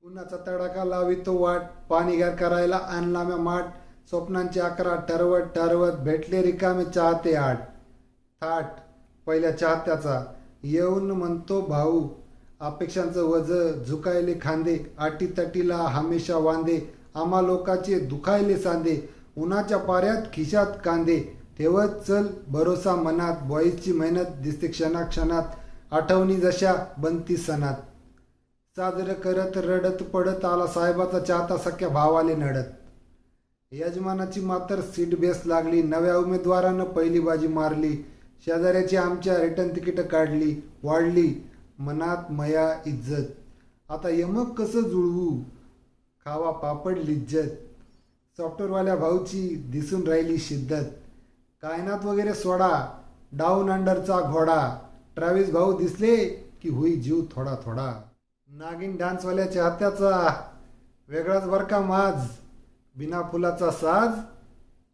उन्हाचा तडाखा लावितो वाट, पाणी गार करायला आणला म्या माठ. स्वप्नांची अकरा ठरवत ठरवत भेटले रिकामे चाहते आठ. थाट पहिल्या चाहत्याचा येऊन म्हणतो भाऊ, अपेक्षांचं वज झुकायले खांदे. अटीतटीला हमेशा वांदे, आम्हा लोकांचे दुखायले सांदे. उन्हाच्या पाऱ्यात खिशात कांदे, ठेवत चल भरोसा मनात. बॉईजची मेहनत दिसते क्षणाक्षणात, आठवणी जशा बनती सणात. साजरं करत रडत पडत आला साहेबाचा चाहता सख्या भावाले नडत. यजमानाची मात्र सीट बेस लागली, नव्या उमेदवारानं पहिली बाजी मारली. शेजाऱ्याची आमच्या रिटर्न तिकीट काढली, वाढली मनात मया इज्जत. आता यमक कसं जुळवू, खावा पापड लिज्जत. सॉफ्टवेअरवाल्या भाऊची दिसून राहिली शिद्दत. कायनात वगैरे सोडा, डाऊन अंडरचा घोडा. ट्रॅव्हिस भाऊ दिसले की होई जीव थोडा थोडा. नागिन डान्सवाल्या चाहत्याचा वेगळाच बर का माज. बिना फुलाचा साज,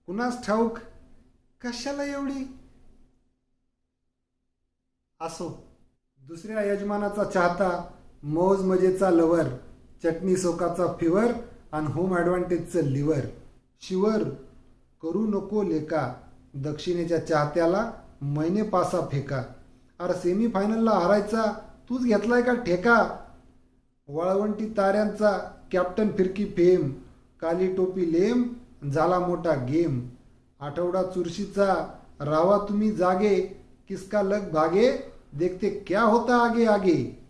कुणास ठाऊक कशाला एवढी. असो, दुसऱ्या यजमानाचा चाहता मौज मजेचा लवर. चटणी सोकाचा फिवर आणि होम ॲडव्हान्टेजचं लिव्हर. शिवर करू नको लेका, दक्षिणेच्या चाहत्याला महिने पासा फेका. अरे सेमीफायनलला हारायचा तूच घेतलाय का ठेका. वाळवंटी ताऱ्यांचा कॅप्टन फिरकी फेम. काली टोपी लेम, झाला मोठा गेम. आठवडा चुरशीचा रावा तुम्ही जागे, किसका लग भागे, देखते क्या होता आगे आगे.